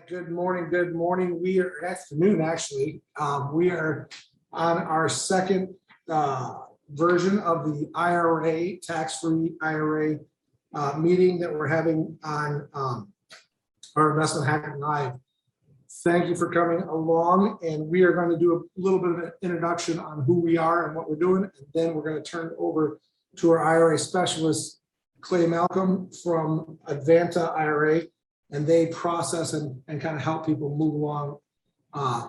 Good morning. Good morning. We are afternoon, actually. We are on our second version of the IRA, tax-free IRA meeting that we're having on our Investment Hacking Live. Thank you for coming along, and we are going to do a little bit of an introduction on who we are and what we're doing, and then we're going to turn it over to our IRA specialist, Clay Malcolm from Advanta IRA, and they process and kind of help people move along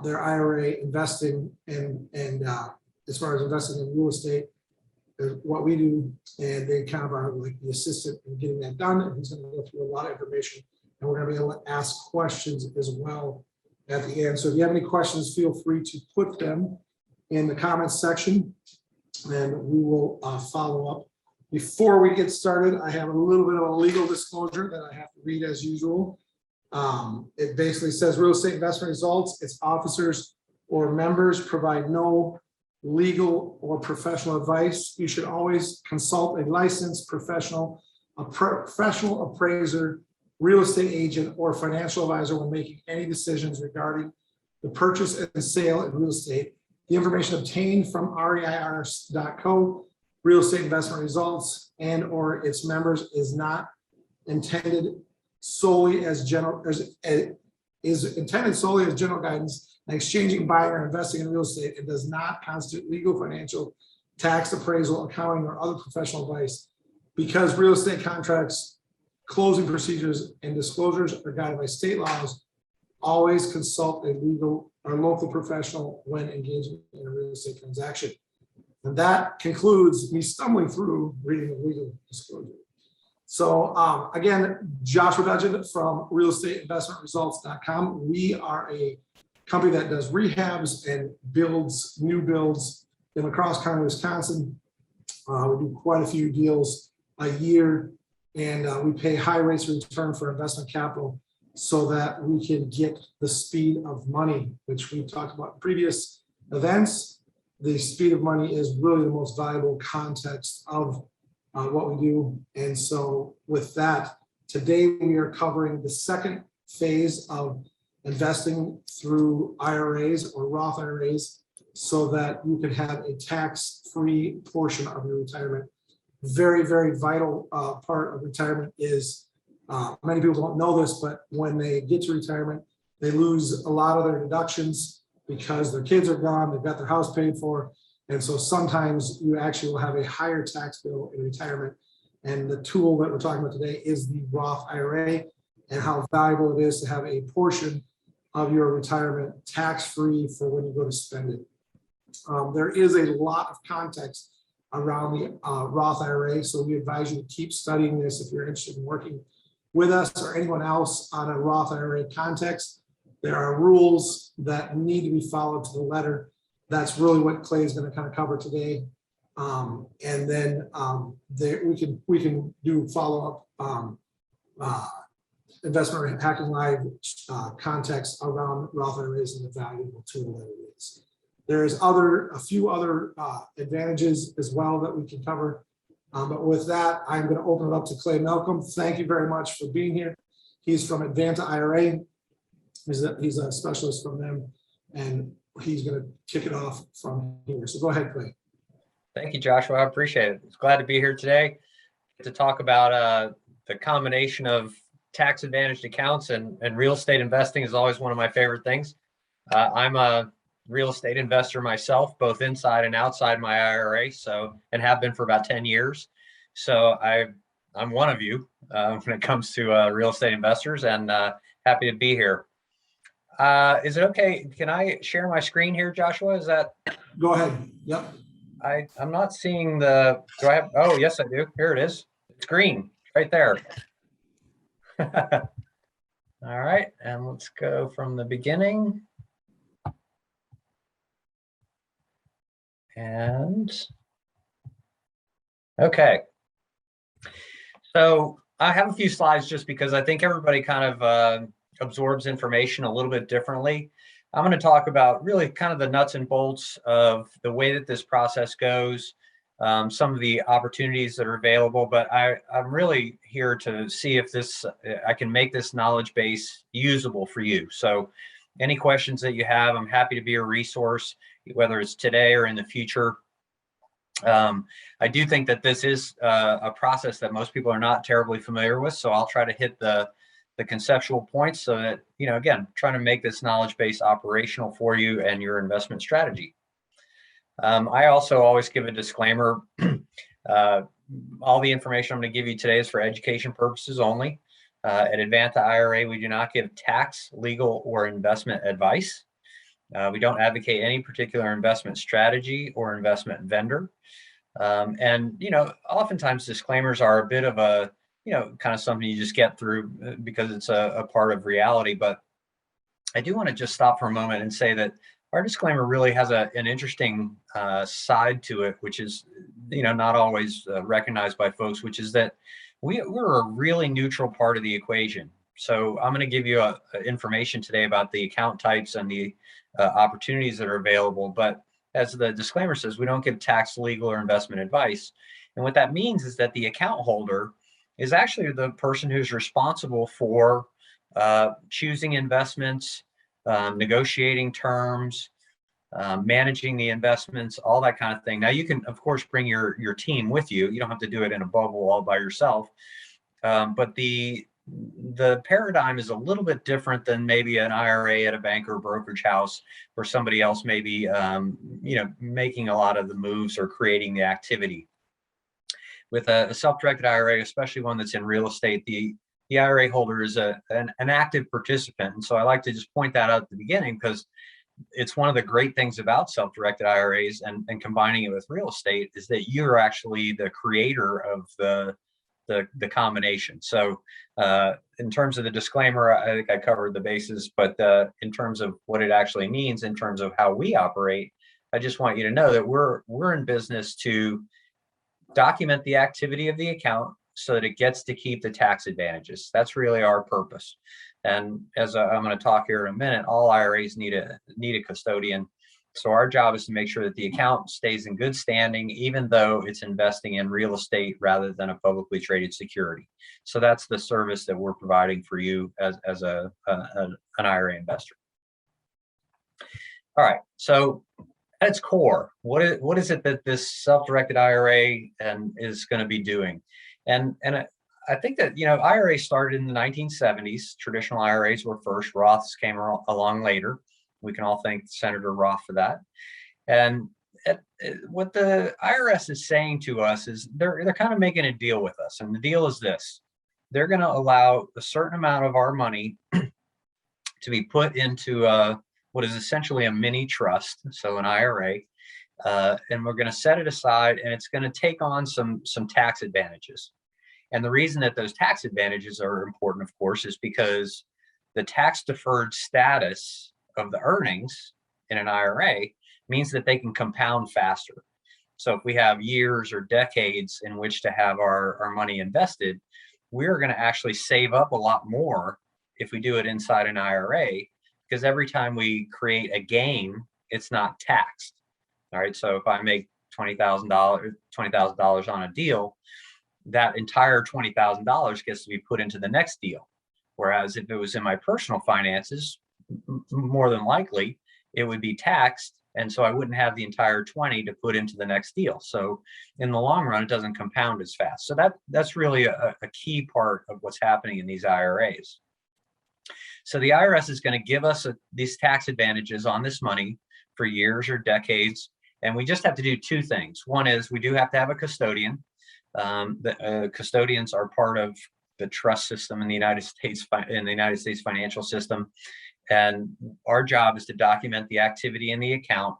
their IRA investing and as far as investing in real estate is what we do, and they kind of are like the assistant in getting that done. And he's going to go through a lot of information, and we're going to be able to ask questions as well at the end. So if you have any questions, feel free to put them in the comments section, and we will follow up. Before we get started, I have a little bit of a legal disclosure that I have to read as usual. It basically says real estate investment results, its officers or members provide no legal or professional advice. You should always consult a licensed professional, a professional appraiser, real estate agent, or financial advisor when making any decisions regarding the purchase and sale of real estate. The information obtained from reir.co, real estate investment results, and or its members is not intended solely as general guidance and exchanging, buying, or investing in real estate. It does not constitute legal, financial, tax, appraisal, accounting, or other professional advice. Because real estate contracts, closing procedures, and disclosures are guided by state laws, always consult a legal or local professional when engaging in a real estate transaction. And that concludes me stumbling through reading the legal disclosure. So again, Joshua Dudgeon from realestateinvestmentresults.com. We are a company that does rehabs and builds new builds in La Crosse County, Wisconsin. We do quite a few deals a year, and we pay high rates of return for investment capital so that we can get the speed of money, which we've talked about in previous events. The speed of money is really the most valuable context of what we do. And so with that, today we are covering the second phase of investing through IRAs or Roth IRAs so that you can have a tax-free portion of your retirement. Very, very vital part of retirement is, many people don't know this, but when they get to retirement, they lose a lot of their deductions because their kids are gone, they've got their house paid for. And so sometimes you actually will have a higher tax bill in retirement. And the tool that we're talking about today is the Roth IRA and how valuable it is to have a portion of your retirement tax-free for when you go to spend it. There is a lot of context around the Roth IRA, so we advise you to keep studying this if you're interested in working with us or anyone else on a Roth IRA context. There are rules that need to be followed to the letter. That's really what Clay is going to kind of cover today. And then we can do follow-up investment hacking live context around Roth IRAs and the valuable tool that it is. There's a few other advantages as well that we can cover. But with that, I'm going to open it up to Clay Malcolm. Thank you very much for being here. He's from Advanta IRA. He's a specialist from them, and he's going to kick it off from here. So go ahead, Clay. Thank you, Joshua. I appreciate it. It's glad to be here today to talk about the combination of tax advantaged accounts and real estate investing is always one of my favorite things. I'm a real estate investor myself, both inside and outside my IRA, and have been for about 10 years. So I'm one of you when it comes to real estate investors, and happy to be here. Is it okay? Can I share my screen here, Joshua? Is that? Go ahead. Yep. I'm not seeing the, do I have, oh, yes, I do. Here it is. It's green right there. All right. And let's go from the beginning. And okay. So I have a few slides just because I think everybody kind of absorbs information a little bit differently. I'm going to talk about really kind of the nuts and bolts of the way that this process goes, some of the opportunities that are available, but I'm really here to see if I can make this knowledge base usable for you. So any questions that you have, I'm happy to be a resource, whether it's today or in the future. I do think that this is a process that most people are not terribly familiar with, so I'll try to hit the conceptual points so that, again, trying to make this knowledge base operational for you and your investment strategy. I also always give a disclaimer. All the information I'm going to give you today is for education purposes only. At Advanta IRA, we do not give tax, legal, or investment advice. We don't advocate any particular investment strategy or investment vendor. And oftentimes disclaimers are a bit of a, kind of something you just get through because it's a part of reality. But I do want to just stop for a moment and say that our disclaimer really has an interesting side to it, which is, not always recognized by folks, which is that we're a really neutral part of the equation. So I'm going to give you information today about the account types and the opportunities that are available. But as the disclaimer says, we don't give tax, legal, or investment advice. And what that means is that the account holder is actually the person who's responsible for choosing investments, negotiating terms, managing the investments, all that kind of thing. Now, you can, of course, bring your team with you. You don't have to do it in a bubble all by yourself. But the paradigm is a little bit different than maybe an IRA at a bank or brokerage house where somebody else may be, making a lot of the moves or creating the activity. With a self-directed IRA, especially one that's in real estate, the IRA holder is an active participant. And so I like to just point that out at the beginning because it's one of the great things about self-directed IRAs and combining it with real estate is that you're actually the creator of the combination. So in terms of the disclaimer, I think I covered the bases, but in terms of what it actually means, in terms of how we operate, I just want you to know that we're in business to document the activity of the account so that it gets to keep the tax advantages. That's really our purpose. And as I'm going to talk here in a minute, all IRAs need a custodian. So our job is to make sure that the account stays in good standing, even though it's investing in real estate rather than a publicly traded security. So that's the service that we're providing for you as an IRA investor. All right. So at its core, what is it that this self-directed IRA is going to be doing? And I think that, IRA started in the 1970s. Traditional IRAs were first. Roths came along later. We can all thank Senator Roth for that. And what the IRS is saying to us is they're kind of making a deal with us. And the deal is this. They're going to allow a certain amount of our money to be put into what is essentially a mini trust, so an IRA, and we're going to set it aside, and it's going to take on some tax advantages. And the reason that those tax advantages are important, of course, is because the tax deferred status of the earnings in an IRA means that they can compound faster. So if we have years or decades in which to have our money invested, we're going to actually save up a lot more if we do it inside an IRA, because every time we create a gain, it's not taxed. All right. So if I make $20,000 on a deal, that entire $20,000 gets to be put into the next deal. Whereas if it was in my personal finances, more than likely it would be taxed. And so I wouldn't have the entire 20 to put into the next deal. So in the long run, it doesn't compound as fast. So that's really a key part of what's happening in these IRAs. So the IRS is going to give us these tax advantages on this money for years or decades. And we just have to do two things. One is we do have to have a custodian. Custodians are part of the trust system in the United States, financial system. And our job is to document the activity in the account.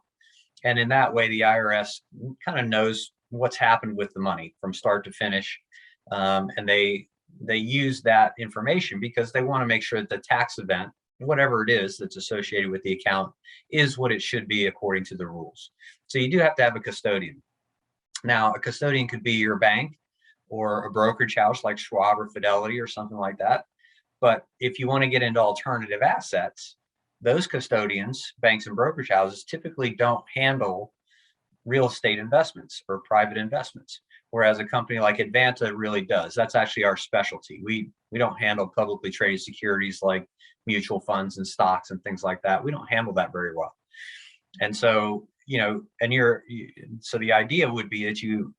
And in that way, the IRS kind of knows what's happened with the money from start to finish. And they use that information because they want to make sure that the tax event, whatever it is that's associated with the account, is what it should be according to the rules. So you do have to have a custodian. Now, a custodian could be your bank or a brokerage house like Schwab or Fidelity or something like that. But if you want to get into alternative assets, those custodians, banks and brokerage houses, typically don't handle real estate investments or private investments, whereas a company like Advanta really does. That's actually our specialty. We don't handle publicly traded securities like mutual funds and stocks and things like that. We don't handle that very well. And so, so the idea would be that you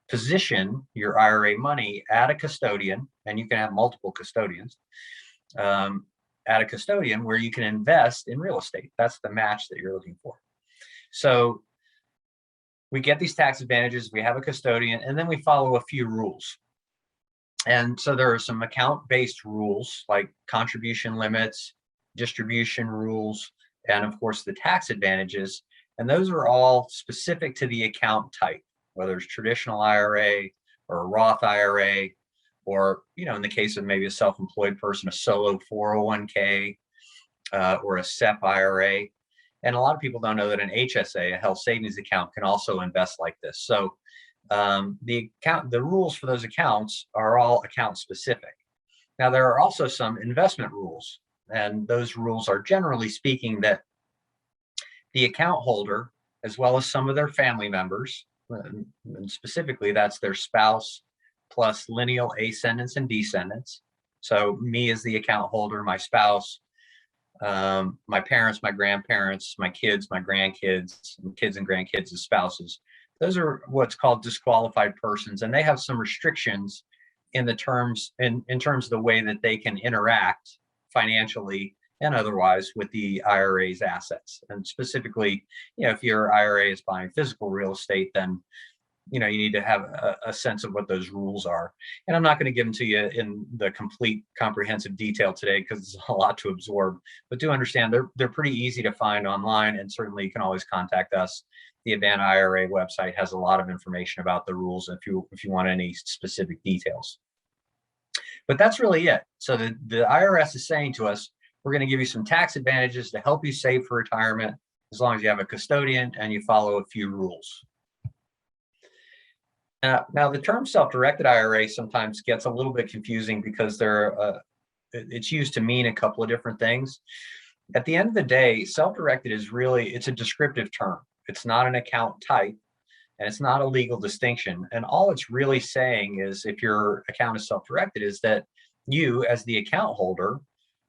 position your IRA money at a custodian, and you can have multiple custodians, at a custodian where you can invest in real estate. That's the match that you're looking for. So we get these tax advantages, we have a custodian, and then we follow a few rules. And so there are some account-based rules like contribution limits, distribution rules, and of course the tax advantages. And those are all specific to the account type, whether it's traditional IRA or a Roth IRA, or, in the case of maybe a self-employed person, a solo 401k, or a SEP IRA. And a lot of people don't know that an HSA, a health savings account, can also invest like this. So the rules for those accounts are all account specific. Now, there are also some investment rules, and those rules are generally speaking that the account holder, as well as some of their family members, and specifically that's their spouse plus lineal ascendants and descendants. So me as the account holder, my spouse, my parents, my grandparents, my kids, my grandkids, and kids and grandkids as spouses. Those are what's called disqualified persons, and they have some restrictions in the terms in terms of the way that they can interact financially and otherwise with the IRA's assets. And specifically, if your IRA is buying physical real estate, then you need to have a sense of what those rules are. And I'm not going to give them to you in the complete comprehensive detail today because it's a lot to absorb, but do understand they're pretty easy to find online, and certainly you can always contact us. The Advanta IRA website has a lot of information about the rules if you want any specific details. But that's really it. So the IRS is saying to us, we're going to give you some tax advantages to help you save for retirement as long as you have a custodian and you follow a few rules. Now, the term self-directed IRA sometimes gets a little bit confusing because it's used to mean a couple of different things. At the end of the day, self-directed is it's a descriptive term. It's not an account type, and it's not a legal distinction. And all it's really saying is, if your account is self-directed, is that you, as the account holder,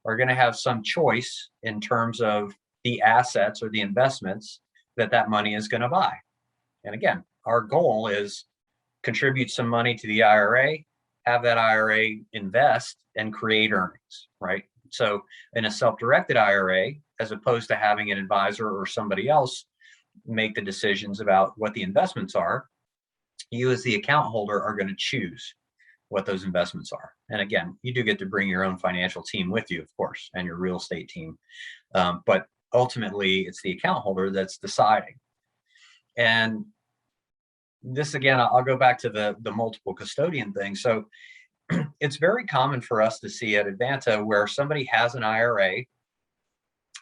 are going to have some choice in terms of the assets or the investments that money is going to buy. And again, our goal is contribute some money to the IRA, have that IRA invest and create earnings, right? So in a self-directed IRA, as opposed to having an advisor or somebody else make the decisions about what the investments are, you as the account holder are going to choose what those investments are. And again, you do get to bring your own financial team with you, of course, and your real estate team. But ultimately, it's the account holder that's deciding. And this, again, I'll go back to the multiple custodian thing. So it's very common for us to see at Advanta where somebody has an IRA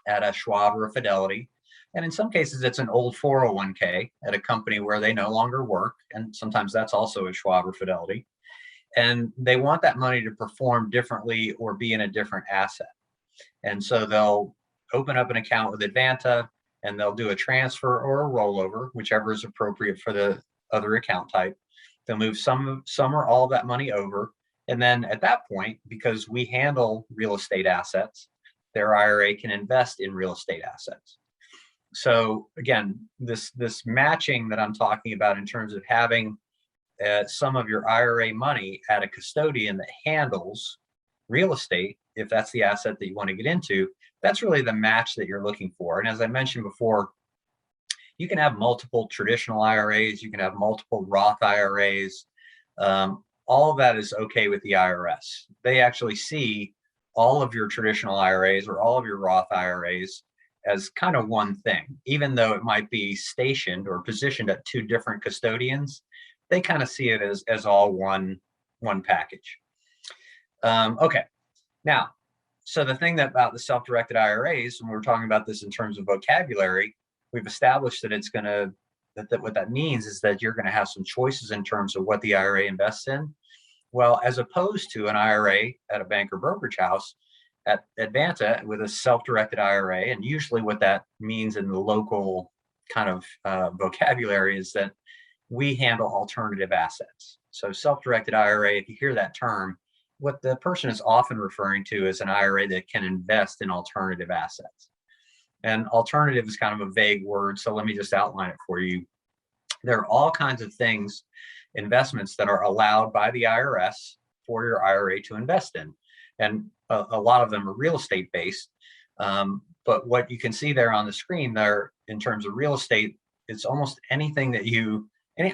at a Schwab or a Fidelity. And in some cases, it's an old 401k at a company where they no longer work. And sometimes that's also a Schwab or Fidelity. And they want that money to perform differently or be in a different asset. And so they'll open up an account with Advanta, and they'll do a transfer or a rollover, whichever is appropriate for the other account type. They'll move some or all of that money over. And then at that point, because we handle real estate assets, their IRA can invest in real estate assets. So again, this matching that I'm talking about in terms of having some of your IRA money at a custodian that handles real estate, if that's the asset that you want to get into, that's really the match that you're looking for. And as I mentioned before, you can have multiple traditional IRAs, you can have multiple Roth IRAs. All of that is okay with the IRS. They actually see all of your traditional IRAs or all of your Roth IRAs as kind of one thing, even though it might be stationed or positioned at two different custodians. They kind of see it as all one package. Okay, now, so the thing about the self-directed IRAs, when we're talking about this in terms of vocabulary, we've established that it's going to, what that means is that you're going to have some choices in terms of what the IRA invests in. Well, as opposed to an IRA at a bank or brokerage house, at Advanta with a self-directed IRA, and usually what that means in the local kind of vocabulary is that we handle alternative assets. So self-directed IRA, if you hear that term, what the person is often referring to is an IRA that can invest in alternative assets. And alternative is kind of a vague word, so let me just outline it for you. There are all kinds of things, investments that are allowed by the IRS for your IRA to invest in. And a lot of them are real estate based. But what you can see there on the screen there in terms of real estate, it's almost anything that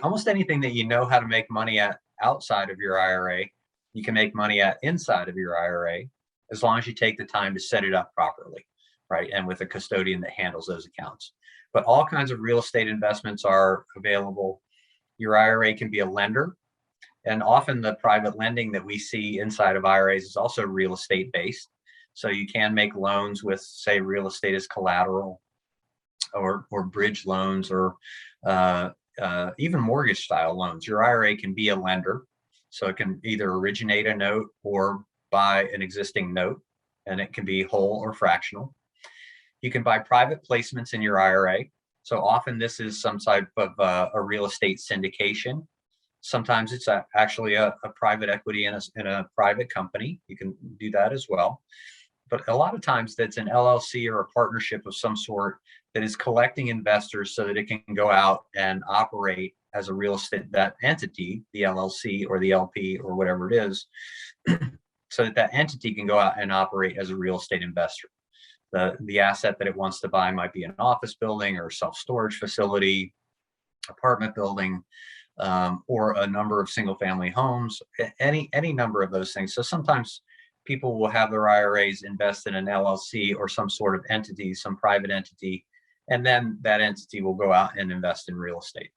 almost anything that you know how to make money at outside of your IRA, you can make money at inside of your IRA, as long as you take the time to set it up properly, right? And with a custodian that handles those accounts. But all kinds of real estate investments are available. Your IRA can be a lender. And often the private lending that we see inside of IRAs is also real estate based. So you can make loans with, say, real estate as collateral, or bridge loans, or even mortgage style loans. Your IRA can be a lender. So it can either originate a note or buy an existing note, and it can be whole or fractional. You can buy private placements in your IRA. So often this is some type of a real estate syndication. Sometimes it's actually a private equity in a private company. You can do that as well. But a lot of times that's an LLC or a partnership of some sort that is collecting investors so that it can go out and operate as a real estate, that entity, the LLC or the LP or whatever it is, so that entity can go out and operate as a real estate investor. The asset that it wants to buy might be an office building or self-storage facility, apartment building, or a number of single family homes, any number of those things. So sometimes people will have their IRAs invest in an LLC or some sort of entity, some private entity, and then that entity will go out and invest in real estate.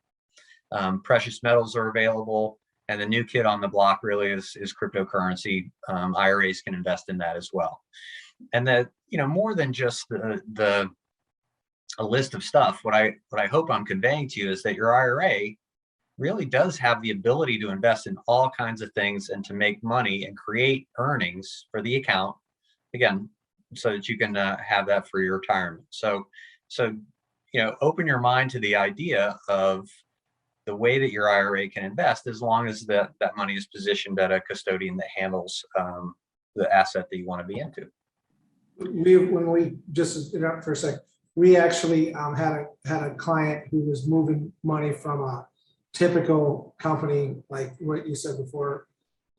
Precious metals are available, and the new kid on the block really is cryptocurrency. IRAs can invest in that as well. And that, more than just a list of stuff, what I hope I'm conveying to you is that your IRA really does have the ability to invest in all kinds of things and to make money and create earnings for the account, again, so that you can have that for your retirement. So open your mind to the idea of the way that your IRA can invest, as long as that money is positioned at a custodian that handles the asset that you want to be into. When we just interrupt for a sec, we actually had a client who was moving money from a typical company, like what you said before,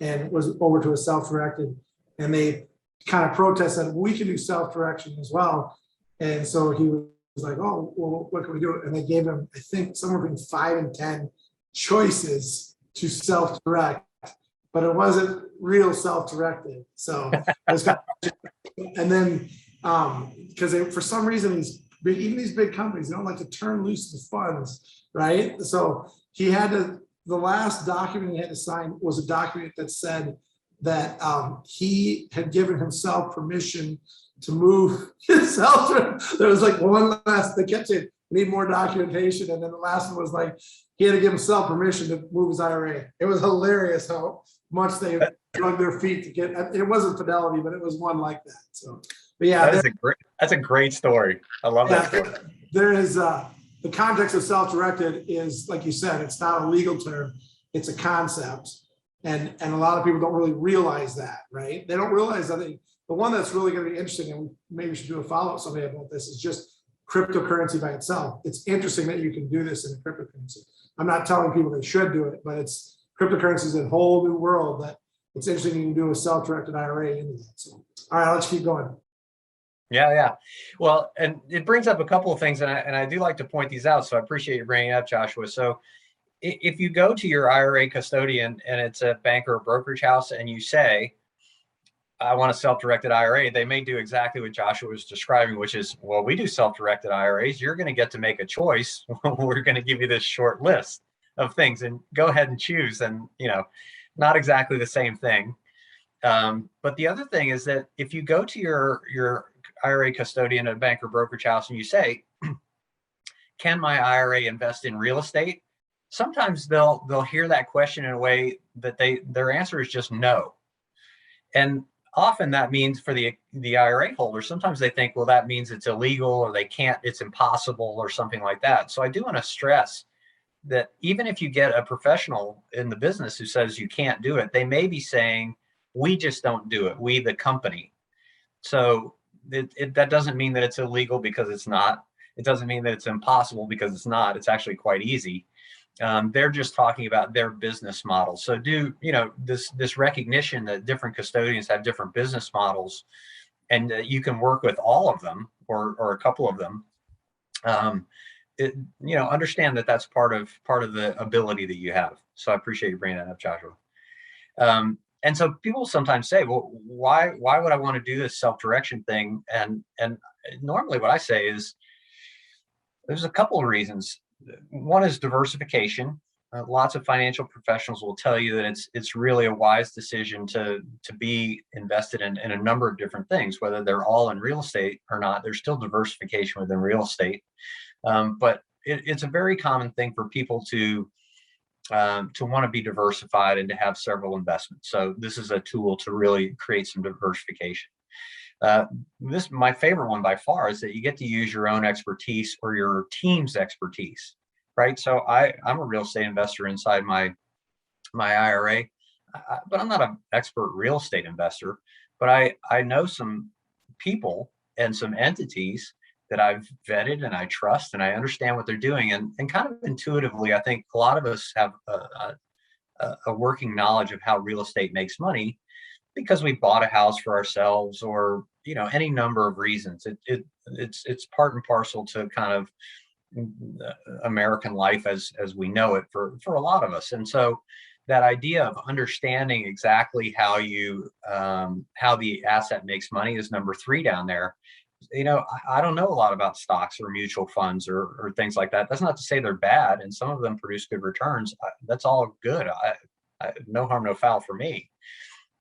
and was over to a self-directed, and they kind of protested, we can do self-direction as well. And so he was like, oh, well, what can we do? And they gave him, I think, somewhere between 5 and 10 choices to self-direct, but it wasn't real self-directed. So it was kind of, and then because for some reason even these big companies, they don't like to turn loose the funds, right? So he had to, the last document he had to sign was a document that said that he had given himself permission to move himself. There was like one last, they kept saying, need more documentation. And then the last one was like, he had to give himself permission to move his IRA. It was hilarious how much they drug their feet to get, it wasn't Fidelity, but it was one like that. So, but yeah. That's a great story. I love that story. There is, the context of self-directed is, like you said, it's not a legal term, it's a concept. And a lot of people don't really realize that, right? They don't realize that the one that's really going to be interesting, and maybe we should do a follow-up someday about this, is just cryptocurrency by itself. It's interesting that you can do this in a cryptocurrency. I'm not telling people they should do it, but cryptocurrency is a whole new world that it's interesting you can do a self-directed IRA into that. So, all right, let's keep going. Yeah. Well, and it brings up a couple of things, and I do like to point these out. So I appreciate you bringing it up, Joshua. So if you go to your IRA custodian and it's a bank or a brokerage house and you say, I want a self-directed IRA, they may do exactly what Joshua was describing, which is, well, we do self-directed IRAs. You're going to get to make a choice. We're going to give you this short list of things and go ahead and choose. And, not exactly the same thing. But the other thing is that if you go to your IRA custodian at a bank or brokerage house and you say, can my IRA invest in real estate? Sometimes they'll hear that question in a way that their answer is just no. And often that means for the IRA holder, sometimes they think, well, that means it's illegal or they can't, it's impossible or something like that. So I do want to stress that even if you get a professional in the business who says you can't do it, they may be saying, we just don't do it, we the company. So that doesn't mean that it's illegal, because it's not. It doesn't mean that it's impossible, because it's not. It's actually quite easy. They're just talking about their business model. So this recognition that different custodians have different business models, and you can work with all of them or a couple of them. Understand that that's part of the ability that you have. So I appreciate you bringing that up, Joshua. And so people sometimes say, well, why would I want to do this self-direction thing? And normally what I say is there's a couple of reasons. One is diversification. Lots of financial professionals will tell you that it's really a wise decision to be invested in a number of different things, whether they're all in real estate or not. There's still diversification within real estate. But it's a very common thing for people to want to be diversified and to have several investments. So this is a tool to really create some diversification. My favorite one by far is that you get to use your own expertise or your team's expertise, right? So I'm a real estate investor inside my IRA, but I'm not an expert real estate investor, but I know some people and some entities that I've vetted and I trust and I understand what they're doing. And kind of intuitively, I think a lot of us have a working knowledge of how real estate makes money because we bought a house for ourselves or, any number of reasons. It's part and parcel to kind of American life as we know it for a lot of us. And so that idea of understanding exactly how the asset makes money is number 3 down there. I don't know a lot about stocks or mutual funds or things like that. That's not to say they're bad, and some of them produce good returns. That's all good. No harm, no foul for me.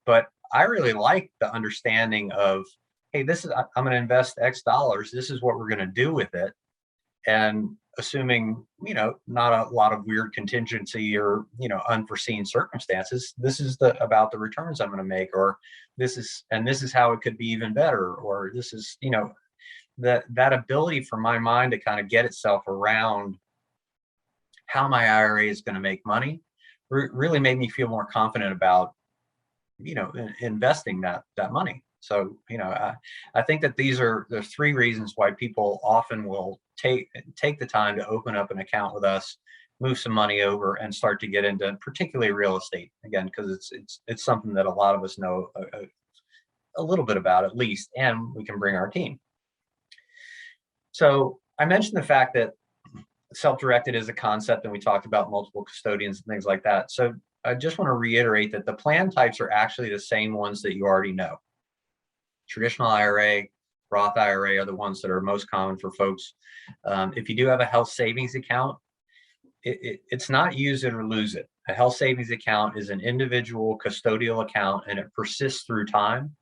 But I really like the understanding of, hey, I'm going to invest X dollars. This is what we're going to do with it. And assuming, not a lot of weird contingency or, unforeseen circumstances, this is about the returns I'm going to make, or this is how it could be even better, or this is, that ability for my mind to kind of get itself around how my IRA is going to make money really made me feel more confident about, investing that money. So, I think that there's 3 reasons why people often will take the time to open up an account with us, move some money over, and start to get into particularly real estate again, because it's something that a lot of us know a little bit about at least, and we can bring our team. So I mentioned the fact that self-directed is a concept, and we talked about multiple custodians and things like that. So I just want to reiterate that the plan types are actually the same ones that you already know. Traditional IRA, Roth IRA are the ones that are most common for folks. If you do have a health savings account, it's not use it or lose it. A health savings account is an individual custodial account, and it persists through time,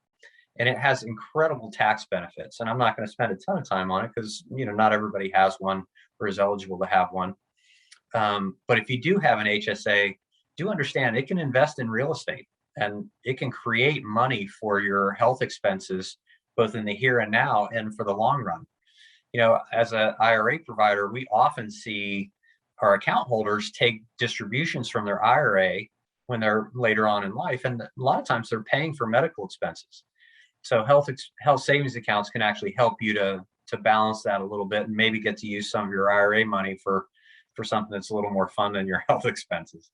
and it has incredible tax benefits. And I'm not going to spend a ton of time on it because not everybody has one or is eligible to have one. But if you do have an HSA, do understand it can invest in real estate, and it can create money for your health expenses, both in the here and now and for the long run. As an IRA provider, we often see our account holders take distributions from their IRA when they're later on in life. And a lot of times they're paying for medical expenses. So health savings accounts can actually help you to balance that a little bit and maybe get to use some of your IRA money for something that's a little more fun than your health expenses.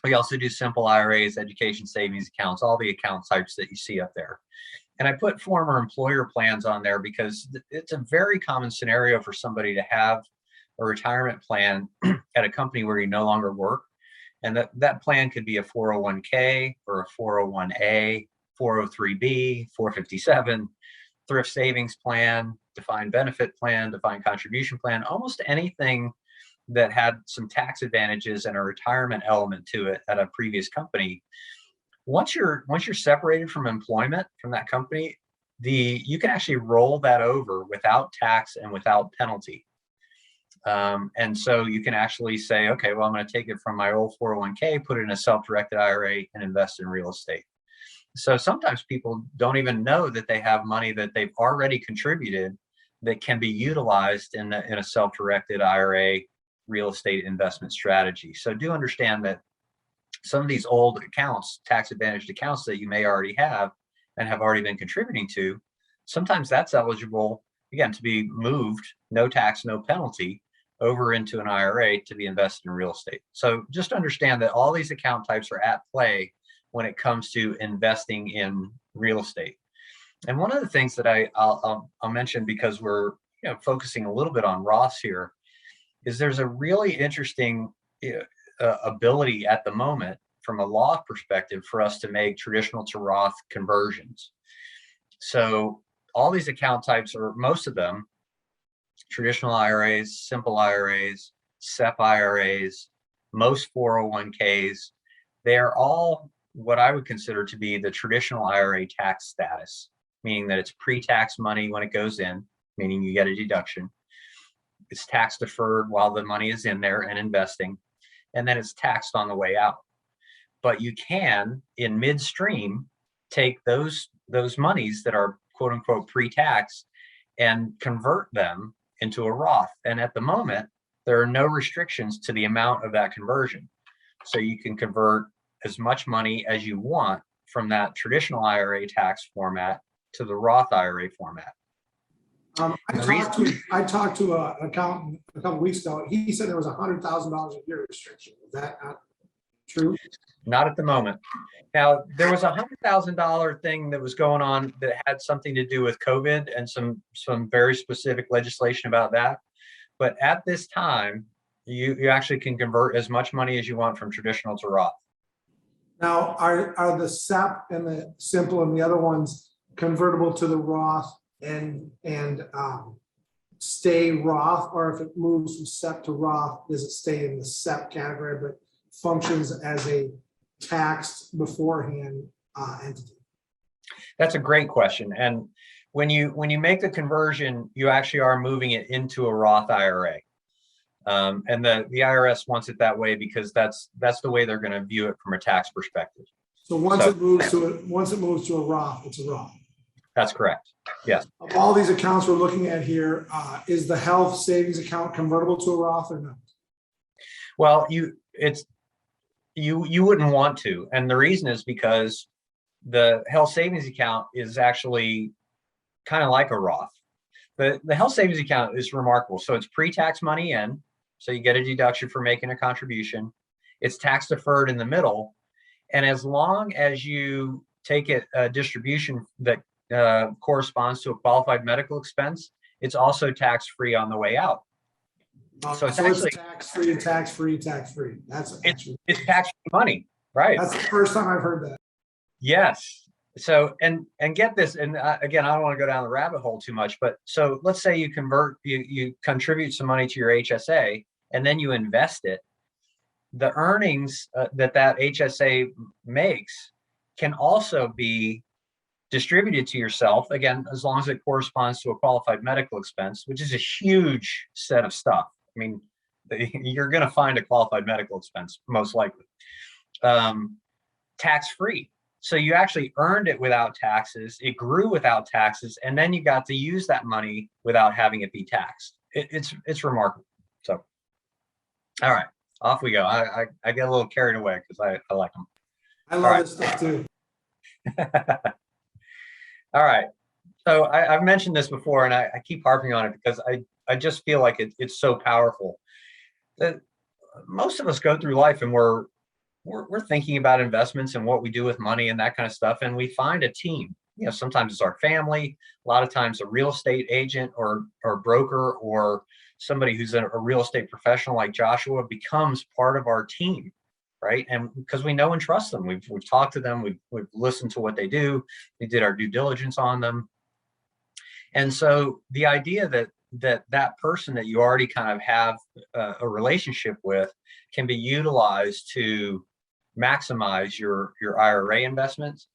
We also do simple IRAs, education savings accounts, all the account types that you see up there. And I put former employer plans on there because it's a very common scenario for somebody to have a retirement plan at a company where you no longer work. And that plan could be a 401k or a 401a, 403b, 457, thrift savings plan, defined benefit plan, defined contribution plan, almost anything that had some tax advantages and a retirement element to it at a previous company. Once you're separated from employment from that company, you can actually roll that over without tax and without penalty. And so you can actually say, okay, well, I'm going to take it from my old 401k, put it in a self-directed IRA, and invest in real estate. So sometimes people don't even know that they have money that they've already contributed that can be utilized in a self-directed IRA real estate investment strategy. So do understand that some of these old accounts, tax advantaged accounts that you may already have and have already been contributing to, sometimes that's eligible, again, to be moved, no tax, no penalty, over into an IRA to be invested in real estate. So just understand that all these account types are at play when it comes to investing in real estate. And one of the things that I'll mention, because we're focusing a little bit on Roths here, is there's a really interesting ability at the moment from a law perspective for us to make traditional to Roth conversions. So all these account types, or most of them, traditional IRAs, simple IRAs, SEP IRAs, most 401ks, they're all what I would consider to be the traditional IRA tax status, meaning that it's pre-tax money when it goes in, meaning you get a deduction. It's tax deferred while the money is in there and investing, and then it's taxed on the way out. But you can, in midstream, take those monies that are quote unquote pre-tax and convert them into a Roth. And at the moment, there are no restrictions to the amount of that conversion. So you can convert as much money as you want from that traditional IRA tax format to the Roth IRA format. I talked to an accountant a couple weeks ago. He said there was $100,000 a year restriction. Is that not true? Not at the moment. Now, there was a $100,000 thing that was going on that had something to do with COVID and some very specific legislation about that. But at this time, you actually can convert as much money as you want from traditional to Roth. Now, are the SEP and the simple and the other ones convertible to the Roth and stay Roth, or if it moves from SEP to Roth, does it stay in the SEP category but functions as a taxed beforehand entity? That's a great question. And when you make the conversion, you actually are moving it into a Roth IRA. And the IRS wants it that way because that's the way they're going to view it from a tax perspective. So once it moves to a Roth, it's a Roth. That's correct. Yes. Of all these accounts we're looking at here, is the health savings account convertible to a Roth or not? Well, you wouldn't want to, and the reason is because the health savings account is actually kind of like a Roth. The health savings account is remarkable. So it's pre-tax money in, so you get a deduction for making a contribution. It's tax deferred in the middle, and as long as you take a distribution that corresponds to a qualified medical expense, it's also tax-free on the way out. So it's actually tax-free. It's tax-free money, right? That's the first time I've heard that. Yes. So, and get this, and again, I don't want to go down the rabbit hole too much, but so let's say you contribute some money to your HSA and then you invest it. The earnings that HSA makes can also be distributed to yourself, again, as long as it corresponds to a qualified medical expense, which is a huge set of stuff. I mean, you're going to find a qualified medical expense, most likely, tax-free. So you actually earned it without taxes, it grew without taxes, and then you got to use that money without having it be taxed. It's remarkable. So, all right, off we go. I get a little carried away because I like them. I love this stuff too. All right. So I've mentioned this before, and I keep harping on it because I just feel like it's so powerful. That most of us go through life and we're thinking about investments and what we do with money and that kind of stuff, and we find a team. Sometimes it's our family, a lot of times a real estate agent or broker or somebody who's a real estate professional like Joshua becomes part of our team. Right. And because we know and trust them, we've talked to them, we've listened to what they do, we did our due diligence on them. And so the idea that person that you already kind of have a relationship with can be utilized to maximize your IRA investments,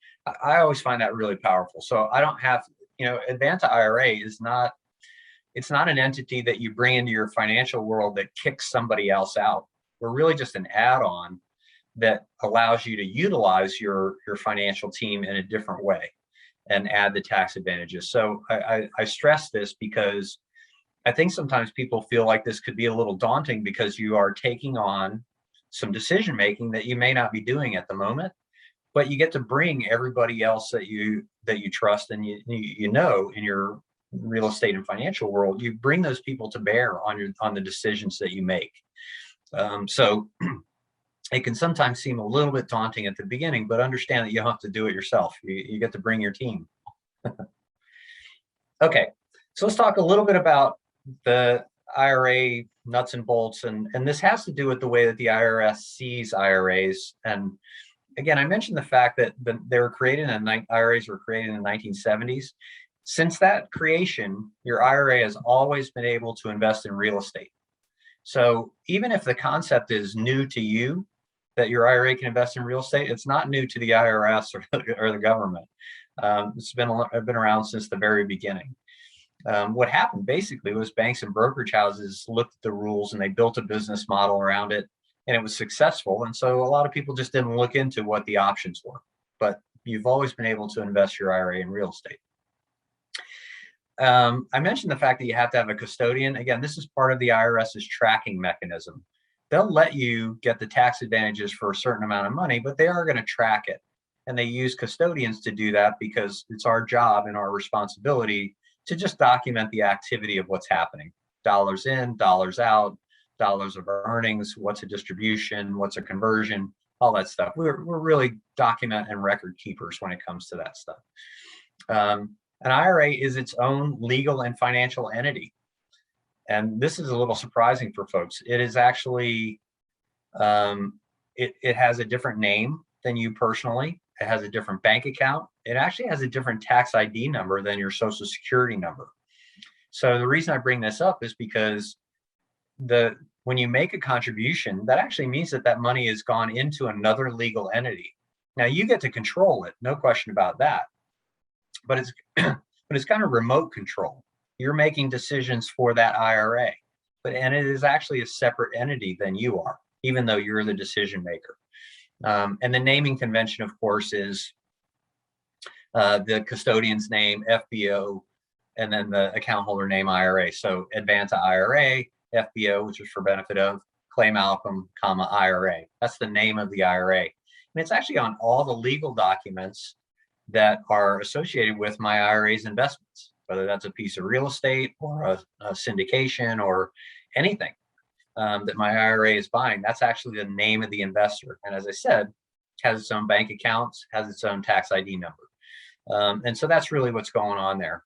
I always find that really powerful. So I don't have, Advanta IRA it's not an entity that you bring into your financial world that kicks somebody else out. We're really just an add-on that allows you to utilize your financial team in a different way and add the tax advantages. So I stress this because I think sometimes people feel like this could be a little daunting because you are taking on some decision making that you may not be doing at the moment, but you get to bring everybody else that you trust and you know in your real estate and financial world. You bring those people to bear on the decisions that you make. So it can sometimes seem a little bit daunting at the beginning, but understand that you don't have to do it yourself. You get to bring your team. Okay, so let's talk a little bit about the IRA nuts and bolts, and this has to do with the way that the IRS sees IRAs. And again, I mentioned the fact that they were created IRAs were created in the 1970s. Since that creation, your IRA has always been able to invest in real estate. So even if the concept is new to you, that your IRA can invest in real estate, it's not new to the IRS or the government. It's been around since the very beginning. What happened basically was banks and brokerage houses looked at the rules and they built a business model around it, and it was successful. And so a lot of people just didn't look into what the options were. But you've always been able to invest your IRA in real estate. I mentioned the fact that you have to have a custodian. Again, this is part of the IRS's tracking mechanism. They'll let you get the tax advantages for a certain amount of money, but they are going to track it. And they use custodians to do that because it's our job and our responsibility to just document the activity of what's happening. Dollars in, dollars out, dollars of earnings, what's a distribution, what's a conversion, all that stuff. We're really document and record keepers when it comes to that stuff. An IRA is its own legal and financial entity. And this is a little surprising for folks. It is actually, it has a different name than you personally. It has a different bank account. It actually has a different tax ID number than your Social Security number. So the reason I bring this up is because when you make a contribution, that actually means that money has gone into another legal entity. Now you get to control it, no question about that. But it's kind of remote control. You're making decisions for that IRA, and it is actually a separate entity than you are, even though you're the decision maker. And the naming convention, of course, is the custodian's name, FBO, and then the account holder name, IRA. So Advanta IRA, FBO, which is for benefit of, Clay Malcolm, IRA. That's the name of the IRA. And it's actually on all the legal documents that are associated with my IRA's investments, whether that's a piece of real estate or a syndication or anything that my IRA is buying. That's actually the name of the investor. And as I said, has its own bank accounts, has its own tax ID number. And so that's really what's going on there.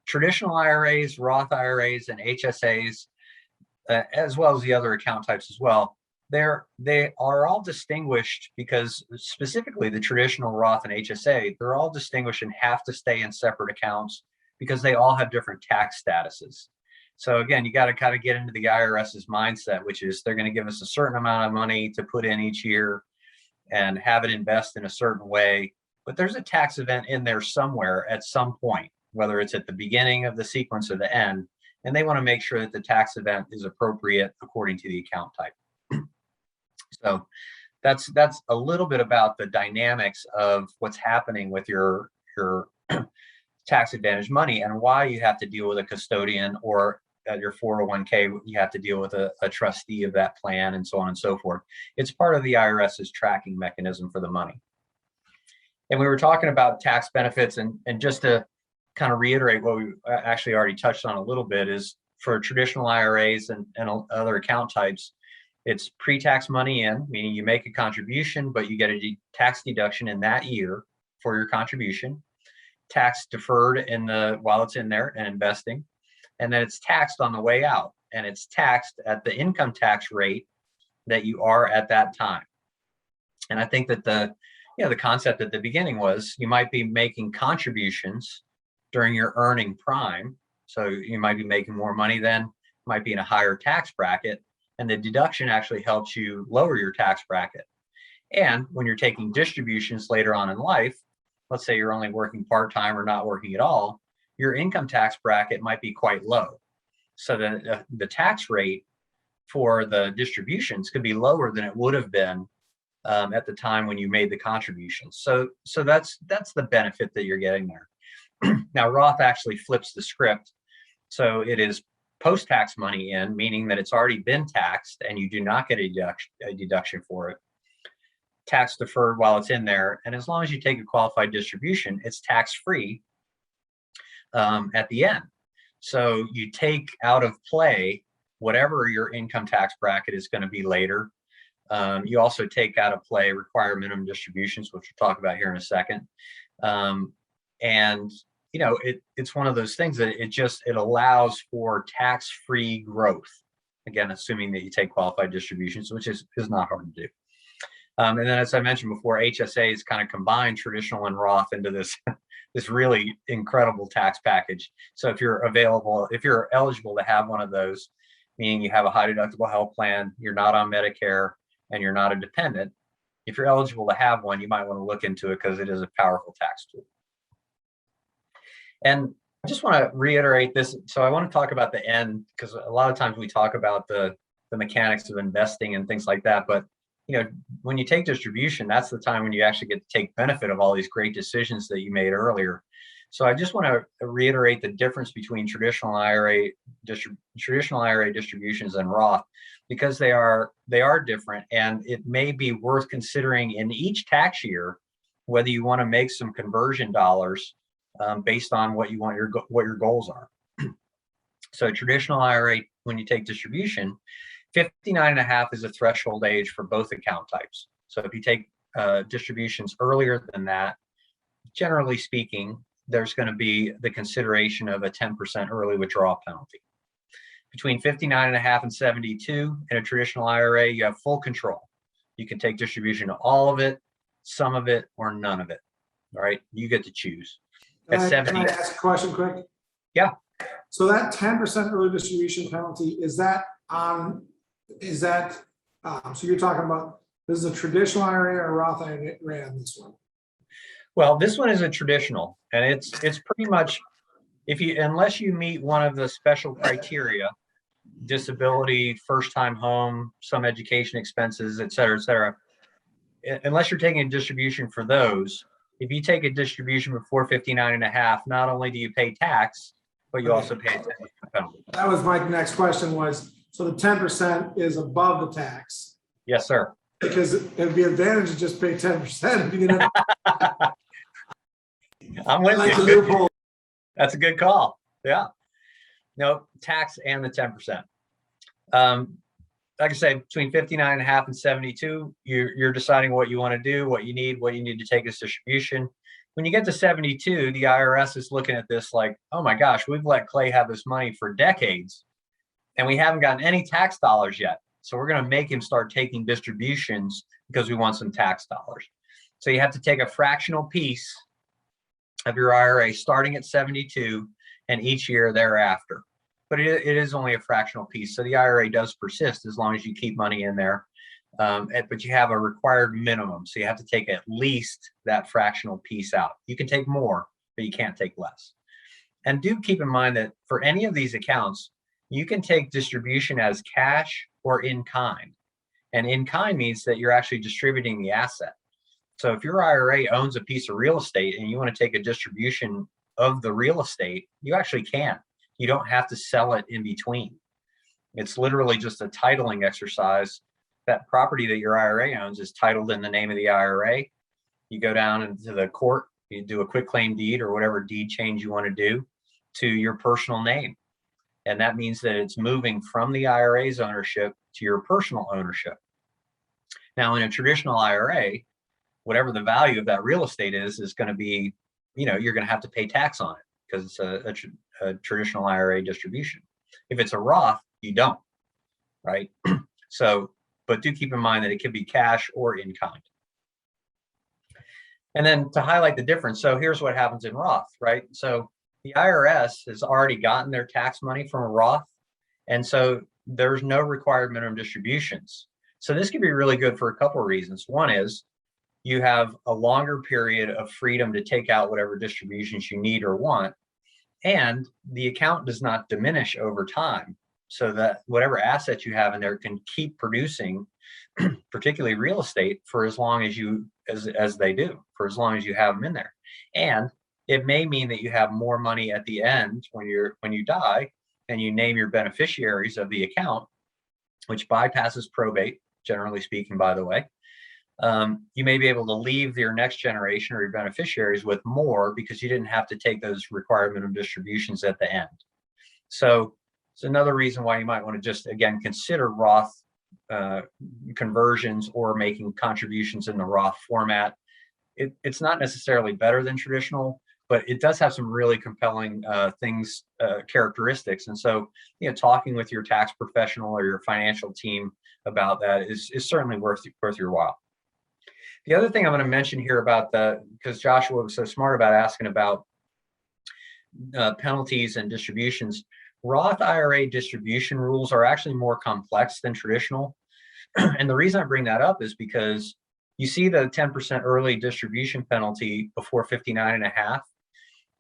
Traditional IRAs, Roth IRAs, and HSAs, as well as the other account types as well, they are all distinguished because specifically the traditional Roth and HSA, they're all distinguished and have to stay in separate accounts because they all have different tax statuses. So again, you got to kind of get into the IRS's mindset, which is they're going to give us a certain amount of money to put in each year and have it invest in a certain way. But there's a tax event in there somewhere at some point, whether it's at the beginning of the sequence or the end, and they want to make sure that the tax event is appropriate according to the account type. So that's a little bit about the dynamics of what's happening with your tax advantage money and why you have to deal with a custodian, or at your 401k, you have to deal with a trustee of that plan, and so on and so forth. It's part of the IRS's tracking mechanism for the money. And we were talking about tax benefits, and just to kind of reiterate what we actually already touched on a little bit, is for traditional IRAs and other account types, it's pre-tax money in, meaning you make a contribution, but you get a tax deduction in that year for your contribution, tax deferred while it's in there and investing, and then it's taxed on the way out, and it's taxed at the income tax rate that you are at that time. And I think that the concept at the beginning was you might be making contributions during your earning prime, so you might be making more money then, might be in a higher tax bracket, and the deduction actually helps you lower your tax bracket. And when you're taking distributions later on in life, let's say you're only working part-time or not working at all, your income tax bracket might be quite low. So the tax rate for the distributions could be lower than it would have been at the time when you made the contributions. So that's the benefit that you're getting there. Now, Roth actually flips the script. So it is post-tax money in, meaning that it's already been taxed and you do not get a deduction for it. Tax deferred while it's in there. And as long as you take a qualified distribution, it's tax-free at the end. So you take out of play whatever your income tax bracket is going to be later. You also take out of play required minimum distributions, which we'll talk about here in a second. And you know, it's one of those things that it allows for tax-free growth. Again, assuming that you take qualified distributions, which is not hard to do. And then, as I mentioned before, HSAs kind of combine traditional and Roth into this this really incredible tax package. So if you're eligible to have one of those, meaning you have a high deductible health plan, you're not on Medicare, and you're not a dependent, if you're eligible to have one, you might want to look into it because it is a powerful tax tool. And I just want to reiterate this. So I want to talk about the end, because a lot of times we talk about the mechanics of investing and things like that. But you know, when you take distribution, that's the time when you actually get to take benefit of all these great decisions that you made earlier. So I just want to reiterate the difference between traditional IRA distributions and Roth, because they are different, and it may be worth considering in each tax year whether you want to make some conversion dollars based on what you want what your goals are. So traditional IRA, when you take distribution, 59.5 is a threshold age for both account types. So if you take distributions earlier than that, generally speaking, there's going to be the consideration of a 10% early withdrawal penalty. Between 59.5 and 72 in a traditional IRA, you have full control. You can take distribution of all of it, some of it, or none of it. All right, you get to choose. Can I ask a question quick? Yeah. So that 10% early distribution penalty, so you're talking about, this is a traditional IRA or a Roth IRA on this one? Well, this one is a traditional, and it's pretty much, unless you meet one of the special criteria, disability, first time home, some education expenses, et cetera, unless you're taking a distribution for those, if you take a distribution before 59.5, not only do you pay tax, but you also pay a penalty. That was my next question was, so the 10% is above the tax? Yes, sir. Because it'd be an advantage to just pay 10% if you didn't have I'm with like you. The loophole. That's a good call. Yeah. No, tax and the 10%. Like I say, between 59.5 and 72, you're deciding what you want to do, what you need to take as distribution. When you get to 72, the IRS is looking at this like, oh my gosh, we've let Clay have this money for decades, and we haven't gotten any tax dollars yet. So we're going to make him start taking distributions because we want some tax dollars. So you have to take a fractional piece of your IRA starting at 72 and each year thereafter. But it is only a fractional piece. So the IRA does persist as long as you keep money in there. But you have a required minimum. So you have to take at least that fractional piece out. You can take more, but you can't take less. And do keep in mind that for any of these accounts, you can take distribution as cash or in kind. And in kind means that you're actually distributing the asset. So if your IRA owns a piece of real estate and you want to take a distribution of the real estate, you actually can. You don't have to sell it in between. It's literally just a titling exercise. That property that your IRA owns is titled in the name of the IRA. You go down into the court, you do a quitclaim deed or whatever deed change you want to do to your personal name. And that means that it's moving from the IRA's ownership to your personal ownership. Now, in a traditional IRA, whatever the value of that real estate is going to be, you're going to have to pay tax on it because it's a traditional IRA distribution. If it's a Roth, you don't, right? So, but do keep in mind that it can be cash or in kind. And then to highlight the difference, so here's what happens in Roth, right? So the IRS has already gotten their tax money from a Roth, and so there's no required minimum distributions. So this can be really good for a couple of reasons. One is you have a longer period of freedom to take out whatever distributions you need or want, and the account does not diminish over time. so that whatever assets you have in there can keep producing, particularly real estate, for as long as as they do, for as long as you have them in there. And it may mean that you have more money at the end when you die and you name your beneficiaries of the account, which bypasses probate, generally speaking, by the way. You may be able to leave your next generation or your beneficiaries with more because you didn't have to take those required minimum distributions at the end. So it's another reason why you might want to just, again, consider Roth conversions or making contributions in the Roth format. It's not necessarily better than traditional, but it does have some really compelling characteristics. And so, talking with your tax professional or your financial team about that is certainly worth your while. The other thing I'm going to mention here about because Joshua was so smart about asking about penalties and distributions, Roth IRA distribution rules are actually more complex than traditional. And the reason I bring that up is because you see the 10% early distribution penalty before 59 and a half.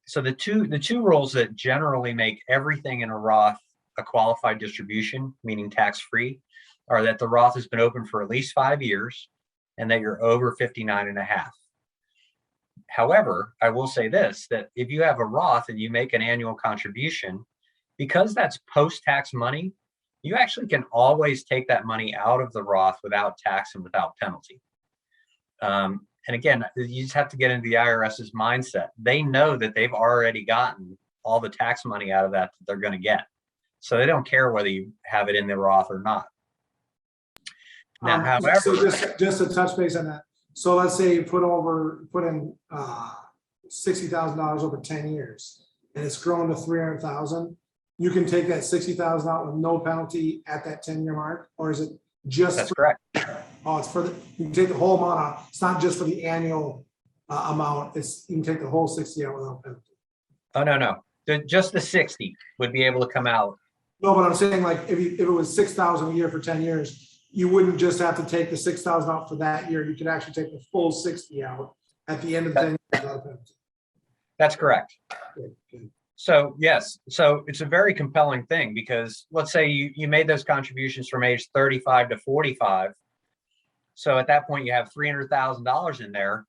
So the two rules that generally make everything in a Roth a qualified distribution, meaning tax-free, are that the Roth has been open for at least 5 years and that you're over 59 and a half. However, I will say this, that if you have a Roth and you make an annual contribution, because that's post-tax money, you actually can always take that money out of the Roth without tax and without penalty. And again, you just have to get into the IRS's mindset. They know that they've already gotten all the tax money out of that they're going to get. So they don't care whether you have it in the Roth or not. Now, however, so just to touch base on that. So let's say you put in $60,000 over 10 years, and it's grown to 300,000. You can take that 60,000 out with no penalty at that 10-year mark, or is it just? That's correct. Oh, it's you can take the whole amount out. It's not just for the annual amount. You can take the whole 60 out without penalty. Oh, no. Just the 60 would be able to come out. No, but I'm saying, like, if it was 6,000 a year for 10 years, you wouldn't just have to take the 6,000 out for that year. You could actually take the full 60 out at the end of 10 years without penalty. That's correct. Good. So yes, so it's a very compelling thing, because let's say you made those contributions from age 35 to 45. So at that point you have $300,000 in there,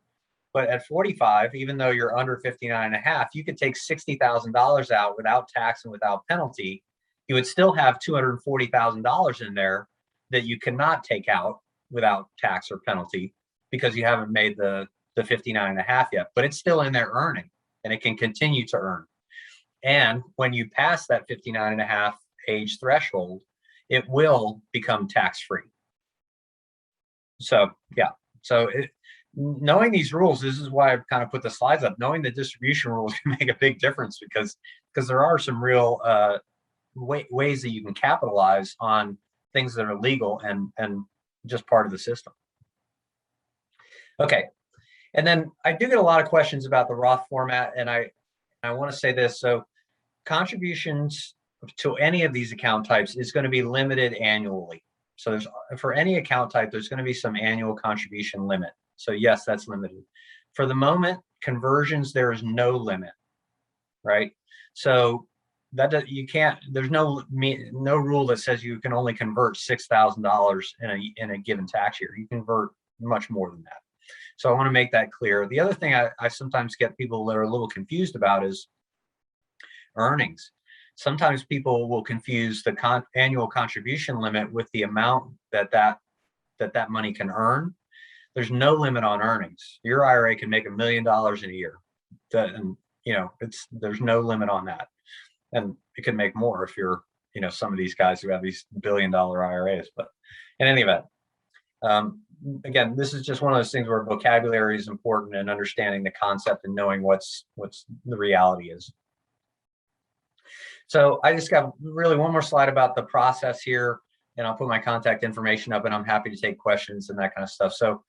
but at 45, even though you're under 59 and a half, you could take $60,000 out without tax and without penalty. You would still have $240,000 in there that you cannot take out without tax or penalty because you haven't made the 59 and a half yet, but it's still in there earning, and it can continue to earn. And when you pass that 59 and a half age threshold, it will become tax-free. So yeah, knowing these rules, this is why I've kind of put the slides up. Knowing the distribution rules can make a big difference, because there are some real ways that you can capitalize on things that are legal and just part of the system. Okay, and then I do get a lot of questions about the Roth format, and I want to say this. So contributions to any of these account types is going to be limited annually. So for any account type, there's going to be some annual contribution limit. So yes, that's limited. For the moment, conversions, there is no limit, right? So you can't, there's no rule that says you can only convert $6,000 in a given tax year. You convert much more than that. So I want to make that clear. The other thing I sometimes get people that are a little confused about is earnings. Sometimes people will confuse the annual contribution limit with the amount that money can earn. There's no limit on earnings. Your IRA can make $1 million in a year. And there's no limit on that. And it can make more if you're, some of these guys who have these $1 billion IRAs. But in any event, again, this is just one of those things where vocabulary is important, and understanding the concept and knowing what's the reality is. So I just got really one more slide about the process here, and I'll put my contact information up, and I'm happy to take questions and that kind of stuff. So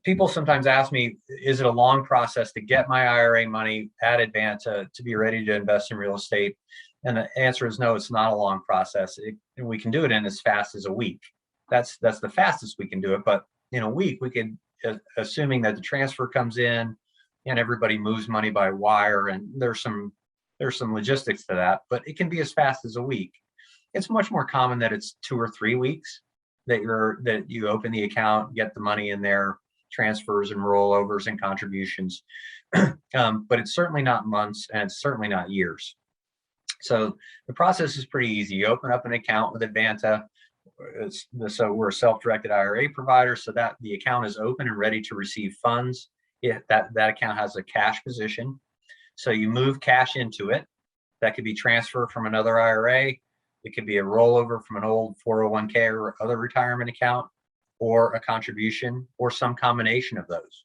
people sometimes ask me, is it a long process to get my IRA money at Advanta to be ready to invest in real estate? And the answer is no, it's not a long process. We can do it in as fast as a week. That's the fastest we can do it. But in a week, we can, assuming that the transfer comes in and everybody moves money by wire, and there's some logistics to that, but it can be as fast as a week. It's much more common that it's 2 or 3 weeks that you open the account, get the money in there, transfers and rollovers and contributions. But it's certainly not months, and it's certainly not years. So the process is pretty easy. You open up an account with Advanta. So we're a self-directed IRA provider, so that the account is open and ready to receive funds. That account has a cash position. So you move cash into it. That could be transferred from another IRA. It could be a rollover from an old 401k or other retirement account, or a contribution, or some combination of those.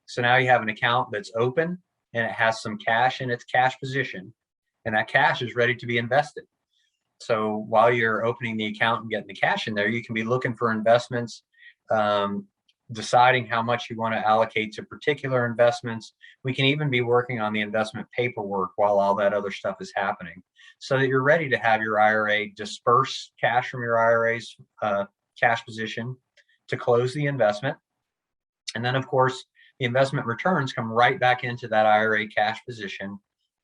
So now you have an account that's open and it has some cash in its cash position, and that cash is ready to be invested. So while you're opening the account and getting the cash in there, you can be looking for investments, deciding how much you want to allocate to particular investments. We can even be working on the investment paperwork while all that other stuff is happening, so that you're ready to have your IRA disperse cash from your IRA's cash position to close the investment. And then, of course, the investment returns come right back into that IRA cash position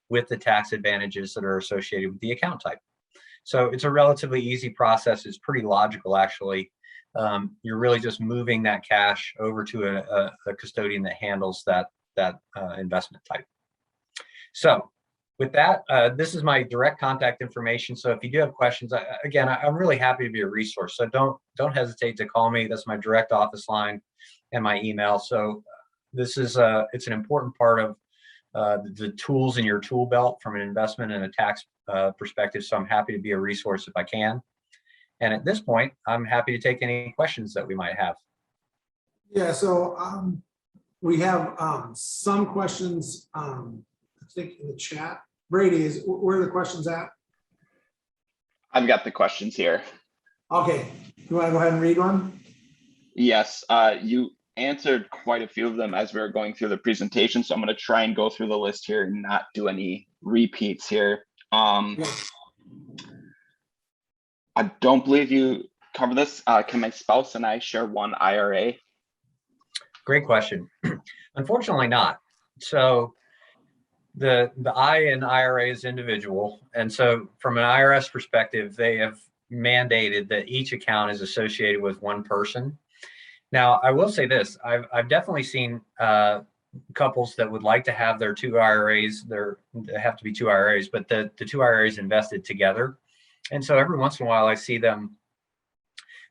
with the tax advantages that are associated with the account type. So it's a relatively easy process. It's pretty logical, actually. You're really just moving that cash over to a custodian that handles that investment type. So with that, this is my direct contact information. So if you do have questions, I'm really happy to be a resource. So don't hesitate to call me. That's my direct office line and my email. So this is it's an important part of the tools in your tool belt from an investment and a tax perspective. So I'm happy to be a resource if I can. And at this point, I'm happy to take any questions that we might have. Yeah, so we have some questions, I think, in the chat. Brady, where are the questions at? I've got the questions here. Okay, you want to go ahead and read one? Yes, you answered quite a few of them as we were going through the presentation, so I'm going to try and go through the list here and not do any repeats here. I don't believe you cover this. Can my spouse and I share one IRA? Great question. Unfortunately not. So the I in IRA is individual. And so from an IRS perspective, they have mandated that each account is associated with one person. Now, I will say this, I've definitely seen couples that would like to have their 2 IRAs, they have to be 2 IRAs, but the 2 IRAs invested together. And so every once in a while, I see them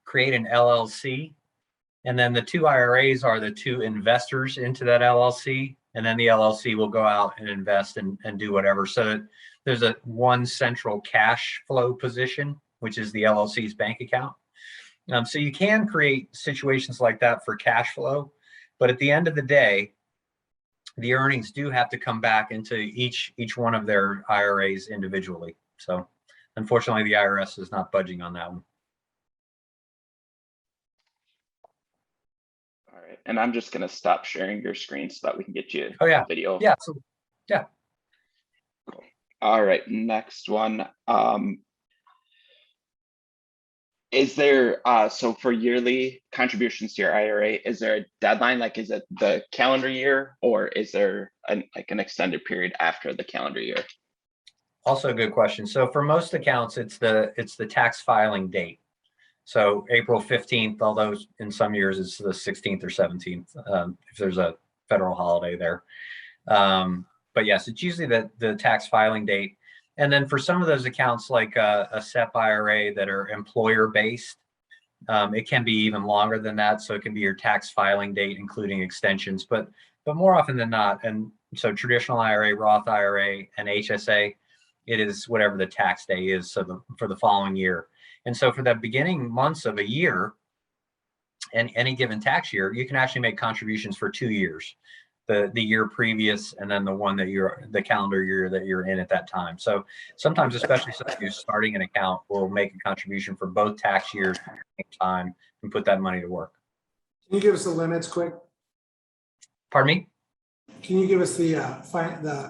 create an LLC, and then the 2 IRAs are the 2 investors into that LLC, and then the LLC will go out and invest and do whatever. So there's one central cash flow position, which is the LLC's bank account. So you can create situations like that for cash flow, but at the end of the day, the earnings do have to come back into each one of their IRAs individually. So unfortunately, the IRS is not budging on that one. All right, and I'm just going to stop sharing your screen so that we can get you the video. Yeah. So, yeah. Cool. All right, next one. Is there, so for yearly contributions to your IRA, is there a deadline? Like, is it the calendar year, or is there an extended period after the calendar year? Also a good question. So for most accounts, it's the tax filing date. So April 15th, although in some years it's the 16th or 17th, if there's a federal holiday there. But yes, it's usually the tax filing date. And then for some of those accounts, like a SEP IRA that are employer-based, it can be even longer than that. So it can be your tax filing date, including extensions, but more often than not. And so traditional IRA, Roth IRA, and HSA, it is whatever the tax day is for the following year. And so for the beginning months of a year and any given tax year, you can actually make contributions for 2 years. The year previous, and then the calendar year that you're in at that time. So sometimes, especially somebody who's starting an account, will make a contribution for both tax years at the same time and put that money to work. Can you give us the limits quick? Pardon me? Can you give us the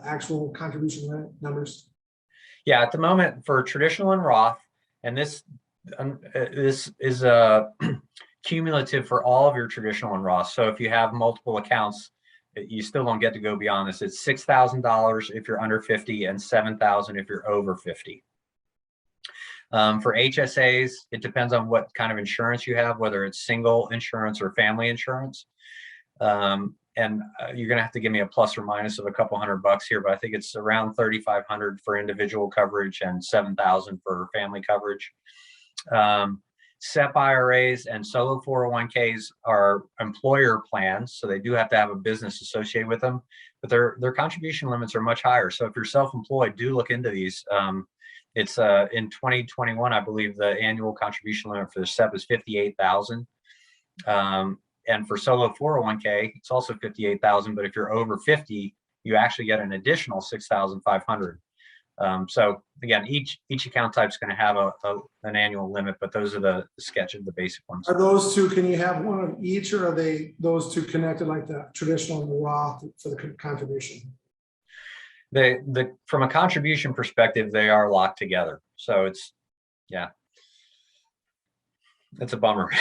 actual contribution limit numbers? Yeah, at the moment for traditional and Roth, and this is cumulative for all of your traditional and Roth. So if you have multiple accounts, you still don't get to go beyond this. It's $6,000 if you're under 50 and $7,000 if you're over 50. For HSAs, it depends on what kind of insurance you have, whether it's single insurance or family insurance. You're going to have to give me a plus or minus of a couple $100 here, but I think it's around 3,500 for individual coverage and 7,000 for family coverage. SEP IRAs and solo 401ks are employer plans, so they do have to have a business associated with them, but their contribution limits are much higher. So if you're self-employed, do look into these. It's in 2021, I believe the annual contribution limit for the SEP is 58,000. And for solo 401k, it's also 58,000. But if you're over 50, you actually get an additional 6,500. So again, each account type is going to have an annual limit, but those are the sketch of the basic ones. Are those two, can you have one of each, or are they those two connected like the traditional and the Roth for the contribution? From a contribution perspective, they are locked together. So it's a bummer.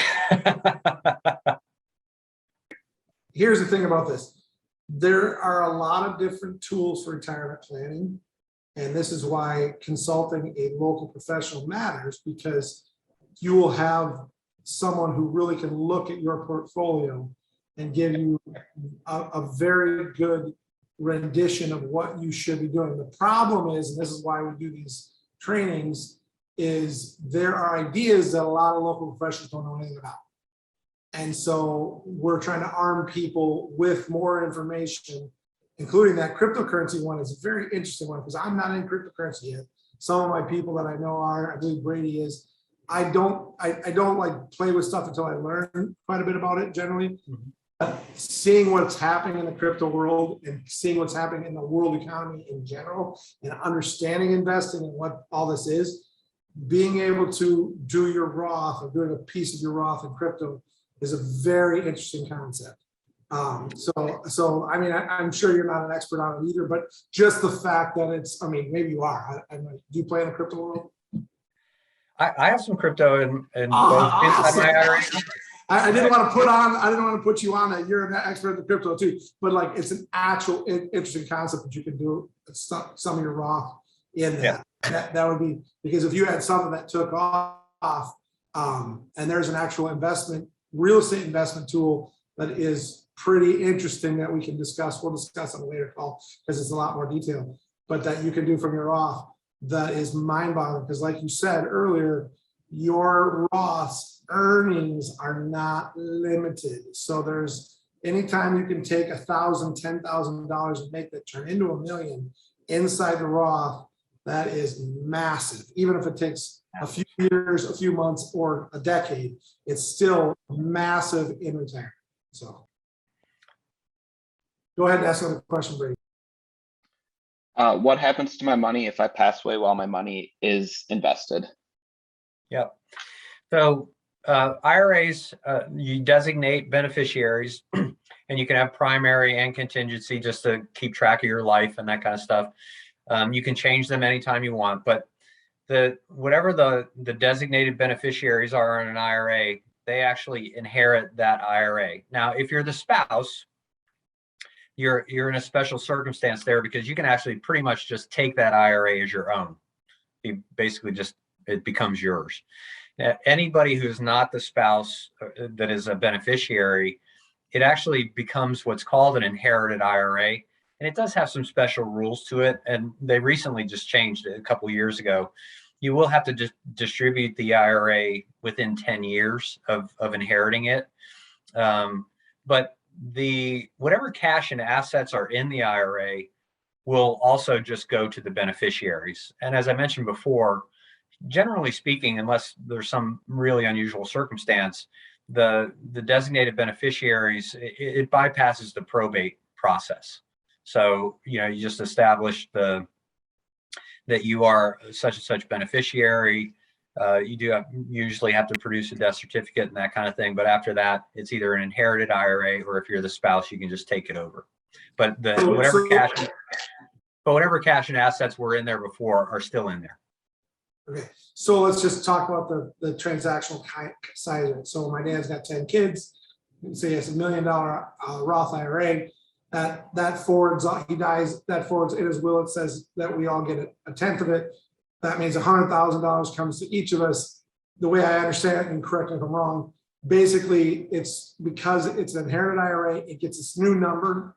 Here's the thing about this. There are a lot of different tools for retirement planning. And this is why consulting a local professional matters, because you will have someone who really can look at your portfolio and give you a very good rendition of what you should be doing. The problem is, and this is why we do these trainings, is there are ideas that a lot of local professionals don't know anything about. And so we're trying to arm people with more information, including that cryptocurrency one is a very interesting one, because I'm not in cryptocurrency yet. Some of my people that I know are, I believe Brady is. I don't like play with stuff until I learn quite a bit about it generally. Seeing what's happening in the crypto world and seeing what's happening in the world economy in general and understanding investing and what all this is, being able to do your Roth or doing a piece of your Roth in crypto is a very interesting concept. So I mean, I'm sure you're not an expert on it either, but just the fact that it's, I mean, maybe you are. Do you play in the crypto world? I have some crypto in both inside my IRA. I didn't want to put you on that. You're an expert in the crypto too, but like it's an actual interesting concept that you can do some of your Roth in that. Yeah. That would be, because if you had something that took off, and there's an actual real estate investment tool that is pretty interesting that we can discuss. We'll discuss on a later call because it's a lot more detailed, but that you can do from your Roth that is mind-boggling, because like you said earlier, your Roth's earnings are not limited. So there's anytime you can take $1,000, $10,000 and make that turn into $1 million inside the Roth, that is massive. Even if it takes a few years, a few months, or a decade, it's still massive in retirement. So go ahead and ask another question, Brady. What happens to my money if I pass away while my money is invested? Yep. So IRAs, you designate beneficiaries, and you can have primary and contingency just to keep track of your life and that kind of stuff. You can change them anytime you want, but whatever the designated beneficiaries are in an IRA, they actually inherit that IRA. Now, if you're the spouse, you're in a special circumstance there, because you can actually pretty much just take that IRA as your own. You basically it becomes yours. Anybody who's not the spouse that is a beneficiary, it actually becomes what's called an inherited IRA. And it does have some special rules to it. And they recently just changed it a couple of years ago. You will have to distribute the IRA within 10 years of inheriting it. But whatever cash and assets are in the IRA will also just go to the beneficiaries. And as I mentioned before, generally speaking, unless there's some really unusual circumstance, the designated beneficiaries, it bypasses the probate process. So, you just establish that you are such and such beneficiary. You usually have to produce a death certificate and that kind of thing. But after that, it's either an inherited IRA, or if you're the spouse, you can just take it over. But whatever cash and assets were in there before are still in there. Okay, so let's just talk about the transactional side of it. So my dad's got 10 kids. Say he has $1 million Roth IRA. That forwards, he dies, that forwards in his will, it says that we all get a tenth of it. That means $100,000 comes to each of us. The way I understand it, and correct me if I'm wrong, basically it's because it's an inherited IRA, it gets its new number.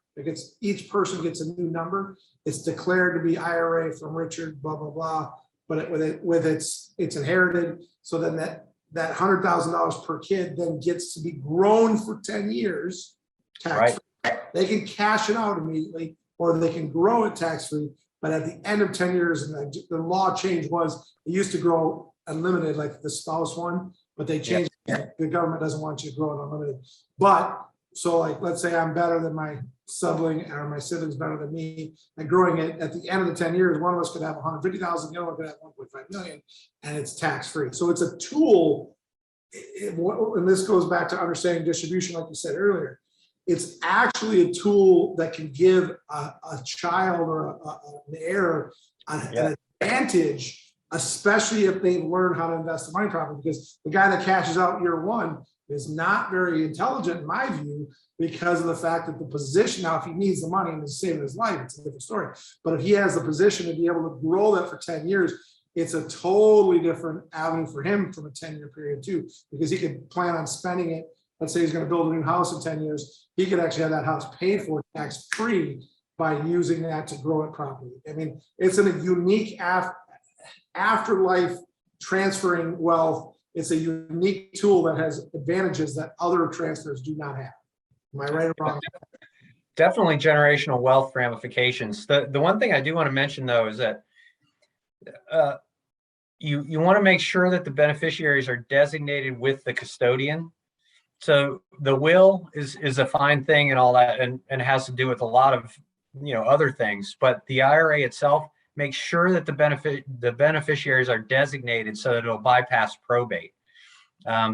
Each person gets a new number. It's declared to be IRA from Richard, blah, blah, blah. But it's inherited. So then that $100,000 per kid then gets to be grown for 10 years. Tax free. They can cash it out immediately, or they can grow it tax free. But at the end of 10 years, and the law change was it used to grow unlimited, like the spouse one, but they changed it. The government doesn't want you to grow it unlimited. But so, like, let's say I'm better than my sibling, or my sibling's better than me, and growing it at the end of the 10 years, one of us could have 150,000, the other one could have 1.5 million, and it's tax free. So it's a tool. And this goes back to understanding distribution, like you said earlier. It's actually a tool that can give a child or an heir an advantage, especially if they learn how to invest the money properly. Because the guy that cashes out year one is not very intelligent, in my view, because of the fact that the position, now if he needs the money and is saving his life, it's a different story. But if he has the position to be able to grow that for 10 years, it's a totally different avenue for him from a 10-year period too, because he could plan on spending it. Let's say he's going to build a new house in 10 years. He could actually have that house paid for tax free by using that to grow it properly. I mean, it's a unique afterlife transferring wealth. It's a unique tool that has advantages that other transfers do not have. Am I right or wrong? Definitely generational wealth ramifications. The one thing I do want to mention, though, is that you want to make sure that the beneficiaries are designated with the custodian. So the will is a fine thing and all that, and has to do with a lot of other things. But the IRA itself makes sure that the beneficiaries are designated so that it'll bypass probate,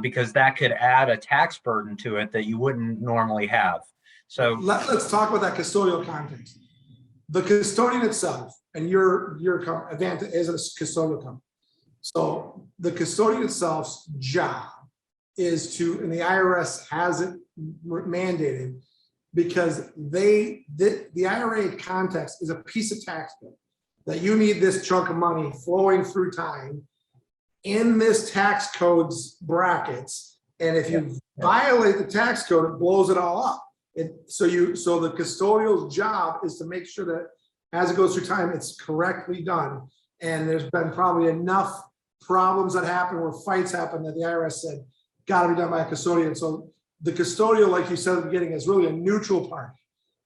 because that could add a tax burden to it that you wouldn't normally have. So let's talk about that custodial context. The custodian itself, and your Advanta is a custodial company. So the custodian itself's job is to, and the IRS has it mandated, because the IRA context is a piece of tax bill that you need this chunk of money flowing through time in this tax code's brackets. And if you violate the tax code, it blows it all up. So the custodial's job is to make sure that as it goes through time, it's correctly done. And there's been probably enough problems that happen where fights happen that the IRS said, got to be done by a custodian. So the custodial, like you said at the beginning, is really a neutral party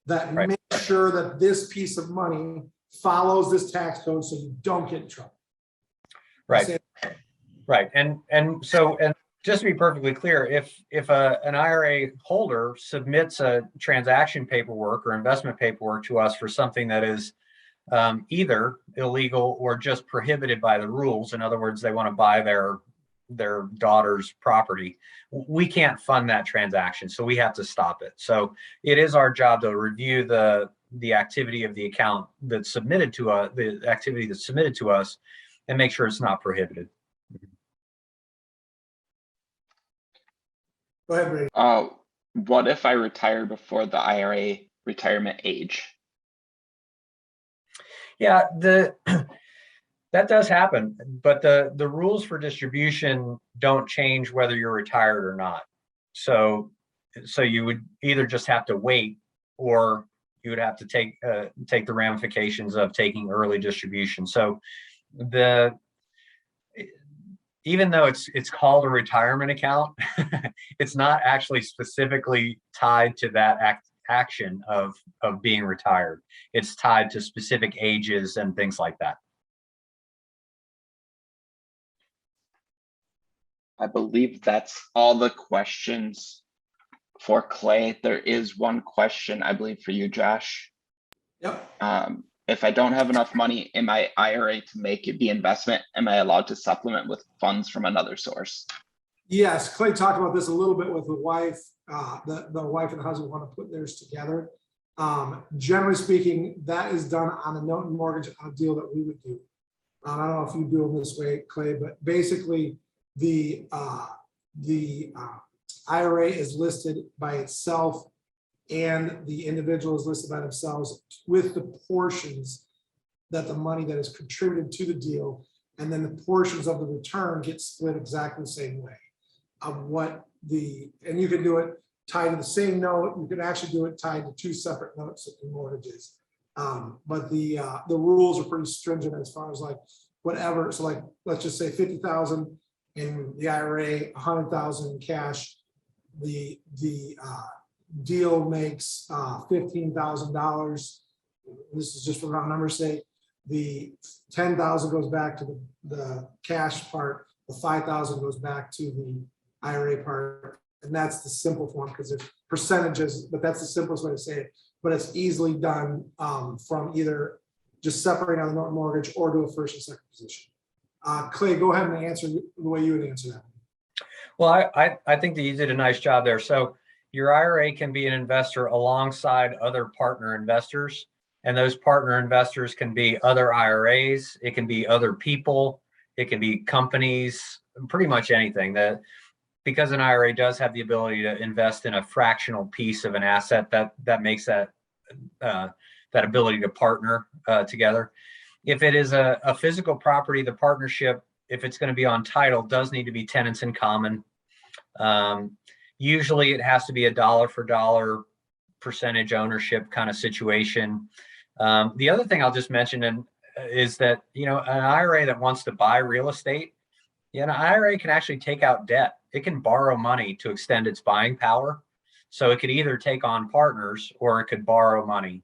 that makes sure that this piece of money follows this tax code so you don't get in trouble. Right. And just to be perfectly clear, if an IRA holder submits a transaction paperwork or investment paperwork to us for something that is either illegal or just prohibited by the rules, in other words, they want to buy their daughter's property, we can't fund that transaction, so we have to stop it. So it is our job to review the activity of the account that's submitted to us, the activity that's submitted to us, and make sure it's not prohibited. Go ahead, Brady. What if I retire before the IRA retirement age? Yeah, that does happen, but the rules for distribution don't change whether you're retired or not. So you would either just have to wait, or you would have to take the ramifications of taking early distribution. So even though it's called a retirement account, it's not actually specifically tied to that action of being retired. It's tied to specific ages and things like that. I believe that's all the questions for Clay. There is one question, I believe, for you, Josh. Yep. If I don't have enough money in my IRA to make it be investment, am I allowed to supplement with funds from another source? Yes, Clay talked about this a little bit with the wife. The wife and the husband want to put theirs together. Generally speaking, that is done on a note and mortgage on a deal that we would do. I don't know if you do it this way, Clay, but basically the IRA is listed by itself, and the individual is listed by themselves with the portions that the money that is contributed to the deal. And then the portions of the return get split exactly the same way. And you can do it tied to the same note. You can actually do it tied to two separate notes in mortgages. But the rules are pretty stringent as far as like whatever. So like, let's just say 50,000 in the IRA, 100,000 in cash. The deal makes $15,000. This is just for round numbers sake. The 10,000 goes back to the cash part. The 5,000 goes back to the IRA part. And that's the simple form because it's percentages, but that's the simplest way to say it. But it's easily done from either just separating on the note and mortgage or do a first and second position. Clay, go ahead and answer the way you would answer that. Well, I think that you did a nice job there. So your IRA can be an investor alongside other partner investors. And those partner investors can be other IRAs. It can be other people. It can be companies, pretty much anything that, because an IRA does have the ability to invest in a fractional piece of an asset that makes that ability to partner together. If it is a physical property, the partnership, if it's going to be on title, does need to be tenants in common. Usually it has to be a dollar for dollar percentage ownership kind of situation. The other thing I'll just mention is that, an IRA that wants to buy real estate, an IRA can actually take out debt. It can borrow money to extend its buying power. So it could either take on partners or it could borrow money.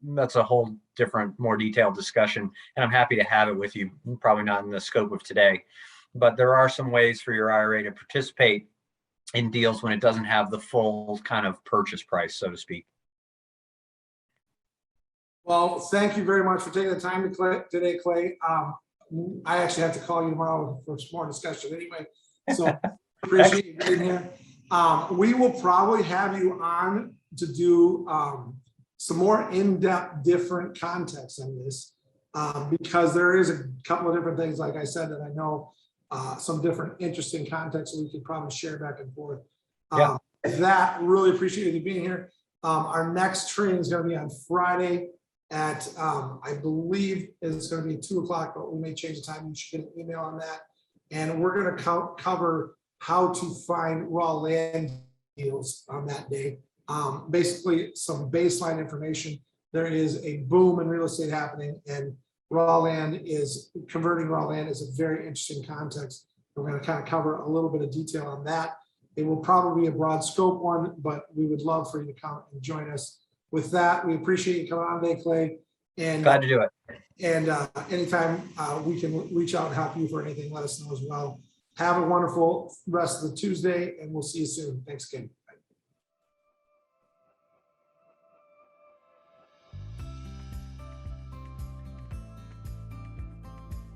That's a whole different, more detailed discussion. And I'm happy to have it with you, probably not in the scope of today. But there are some ways for your IRA to participate in deals when it doesn't have the full kind of purchase price, so to speak. Well, thank you very much for taking the time today, Clay. I actually have to call you tomorrow for some more discussion anyway. So appreciate you being here. We will probably have you on to do some more in-depth different context on this because there is a couple of different things, like I said, that I know some different interesting contexts that we could probably share back and forth. That really appreciate you being here. Our next training is going to be on Friday at I believe it's going to be 2:00, but we may change the time. You should get an email on that. And we're going to cover how to find raw land deals on that day. Basically, some baseline information. There is a boom in real estate happening, and converting raw land is a very interesting context. We're going to kind of cover a little bit of detail on that. It will probably be a broad scope one, but we would love for you to come and join us. With that, we appreciate you coming on today, Clay. And glad to do it. And anytime we can reach out and help you for anything, let us know as well. Have a wonderful rest of the Tuesday, and we'll see you soon. Thanks again.